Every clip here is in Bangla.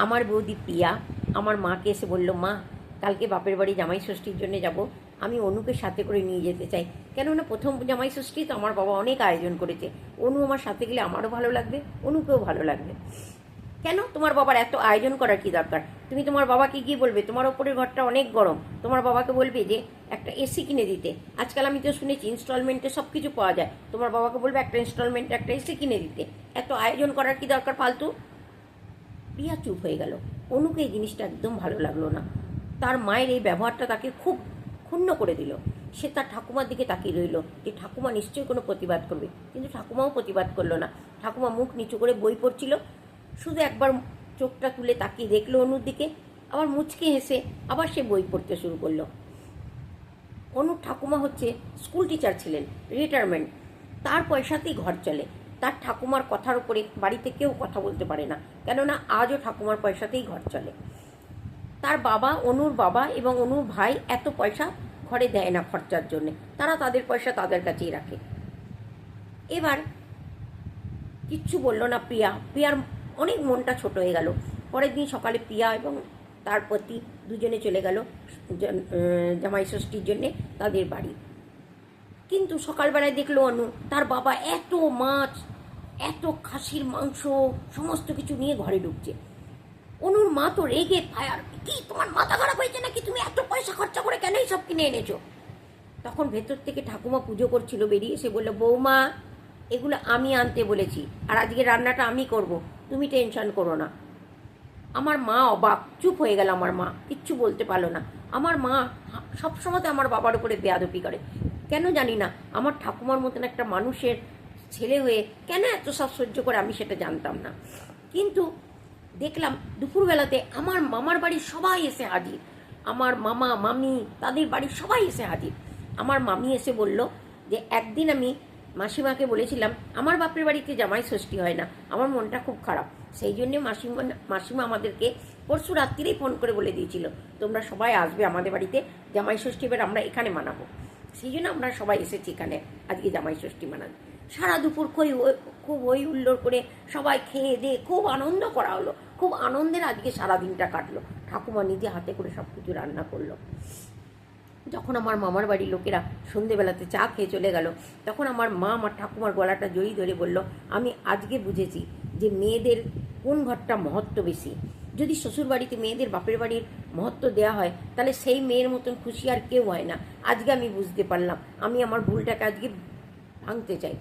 আমার বৌদি প্রিয়া আমার মাকে এসে বলল, মা কালকে বাপের বাড়ি জামাই ষষ্ঠীর জন্য যাব, আমি অনুকে সাথে করে নিয়ে যেতে চাই। কেননা প্রথম জামাই ষষ্ঠী তো আমার বাবা অনেক আয়োজন করেছে, অনু আমার সাথে গেলে আমারও ভালো লাগবে, অনুকেও ভালো লাগবে। কেন তোমার বাবার এত আয়োজন করার কি দরকার? তুমি তোমার বাবাকে গিয়ে বলবে তোমার ওপরের ঘরটা অনেক গরম, তোমার বাবাকে বলবে যে একটা এসি কিনে দিতে। আজকাল আমি তো শুনেছি ইনস্টলমেন্টে সব কিছু পাওয়া যায়, তোমার বাবাকে বলবে একটা ইনস্টলমেন্টে একটা এসি কিনে দিতে। এত আয়োজন করার কি দরকার ফালতু? প্রিয়া চুপ হয়ে গেল। অনুকে এই জিনিসটা একদম ভালো লাগলো না। তার মায়ের এই ব্যবহারটা তাকে খুব ক্ষুণ্ণ করে দিল। সে তার ঠাকুমার দিকে তাকিয়ে রইল যে ঠাকুমা নিশ্চয়ই কোনো প্রতিবাদ করবে, কিন্তু ঠাকুমাও প্রতিবাদ করলো না। ঠাকুমা মুখ নিচু করে বই পড়ছিল, শুধু একবার চোখটা তুলে তাকিয়ে দেখলো অনুর দিকে, আবার মুচকে হেসে আবার সে বই পড়তে শুরু করলো। অনুর ঠাকুমা হচ্ছে স্কুল টিচার ছিলেন, রিটায়ারমেন্ট, তার পয়সাতেই ঘর চলে। তার ঠাকুমার কথার উপরে বাড়িতে কেউ কথা বলতে পারে না, কেননা আজও ঠাকুমার পয়সাতেই ঘর চলে। তার বাবা, অনুর বাবা এবং অনুর ভাই এত পয়সা ঘরে দেয় না খরচার জন্যে, তারা তাদের পয়সা তাদের কাছেই রাখে। এবার কিচ্ছু বলল না প্রিয়ার অনেক মনটা ছোট হয়ে গেল। পরের দিন সকালে প্রিয়া এবং তার পতি দুজনে চলে গেল জামাই ষষ্ঠীর জন্যে তাদের বাড়ি। কিন্তু সকালবেলায় দেখলো অনু তার বাবা এত মাছ, এত খাসির মাংস সমস্ত কিছু নিয়ে ঘরে ঢুকছে। অনুর মা তো রেগে ফায়ার, কি তোমার মাথা খারাপ হয়েছে নাকি? তুমি এত পয়সা খরচা করে কেন সব কিনে এনেছো? তখন ভেতর থেকে ঠাকুমা পুজো করছিল, বেরিয়ে এসে বললো, বৌমা এগুলো আমি আনতে বলেছি, আর আজকে রান্নাটা আমি করব, তুমি টেনশন করো না। আমার মা অবাক, চুপ হয়ে গেল। আমার মা কিচ্ছু বলতে পারলো না। আমার মা সবসময় আমার বাবার উপরে বেয়াদপি করে, কেন জানি না। আমার ঠাকুমার মতন একটা মানুষের ছেলে হয়ে কেন এত সব সহ্য করে আমি সেটা জানতাম না। কিন্তু দেখলাম দুপুরবেলাতে আমার মামার বাড়ির সবাই এসে হাজির, আমার মামা মামি তাদের বাড়ির সবাই এসে হাজির। আমার মামি এসে বলল যে একদিন আমি মাসিমাকে বলেছিলাম আমার বাপের বাড়িতে জামাই ষষ্ঠী হয় না, আমার মনটা খুব খারাপ, সেই জন্যে মাসিমা আমাদেরকে পরশু রাত্রিরেই ফোন করে বলে দিয়েছিল তোমরা সবাই আসবে আমাদের বাড়িতে জামাই ষষ্ঠী, এবার আমরা এখানে মানাবো। সেই জন্য আমরা সবাই এসেছি এখানে আজকে জামাই ষষ্ঠী মানাতে। সারা দুপুর খুব হই হুল্লোড় করে সবাই খেয়ে দিয়ে খুব আনন্দ করা হলো, খুব আনন্দের আজকে সারা দিনটা কাটলো। ঠাকুমা নিজে হাতে করে সব কিছু রান্না করলো। যখন আমার মামার বাড়ির লোকেরা সন্ধেবেলাতে চা খেয়ে চলে গেল, তখন আমার মা আমার ঠাকুমার গলাটা জড়িয়ে ধরে বলল, আমি আজকে বুঝেছি যে মেয়েদের কোন ঘরটা মহত্ব বেশি। যদি শ্বশুর বাড়িতে মেয়েদের বাপের বাড়ির মহত্ব দেওয়া হয়, তাহলে সেই মেয়ের মতন খুশি আর কেউ হয় না। আজকে আমি বুঝতে পারলাম, আমি আমার ভুলটাকে আজকে ভাঙতে চাই।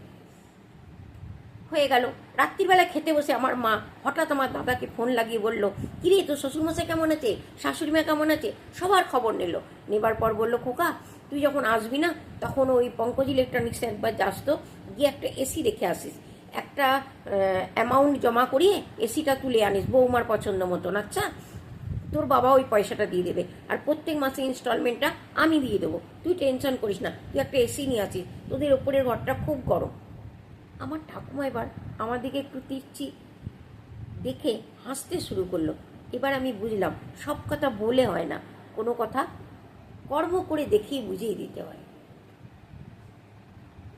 হয়ে গেল রাত্রিবেলা খেতে বসে আমার মা হঠাৎ আমার দাদাকে ফোন লাগিয়ে বলল, কিরে তোর শ্বশুরমশাই কেমন আছে, শাশুড়ি মা কেমন আছে? সবার খবর নিল। নেবার পর বলল, খোকা তুই যখন আসবি না তখন ওই পঙ্কজ ইলেকট্রনিক্সে একবার যাস তো, গিয়ে একটা এসি রেখে আসিস, একটা অ্যামাউন্ট জমা করিয়ে এসিটা তুলে আনিস বৌমার পছন্দ মতন। আচ্ছা, তোর বাবা ওই পয়সাটা দিয়ে দেবে, আর প্রত্যেক মাসে ইনস্টলমেন্টটা আমি দিয়ে দেবো, তুই টেনশন করিস না, তুই একটা এসি নিয়ে আসিস, তোদের ওপরের ঘরটা খুব গরম। আমার ঠাকুমা এবার আমার দিকে একটু তিরছি দেখে হাসতে শুরু করলো। এবার আমি বুঝলাম সব কথা বলে হয় না, কোনো কথা কর্ম করে দেখিয়ে বুঝিয়ে দিতে হয়।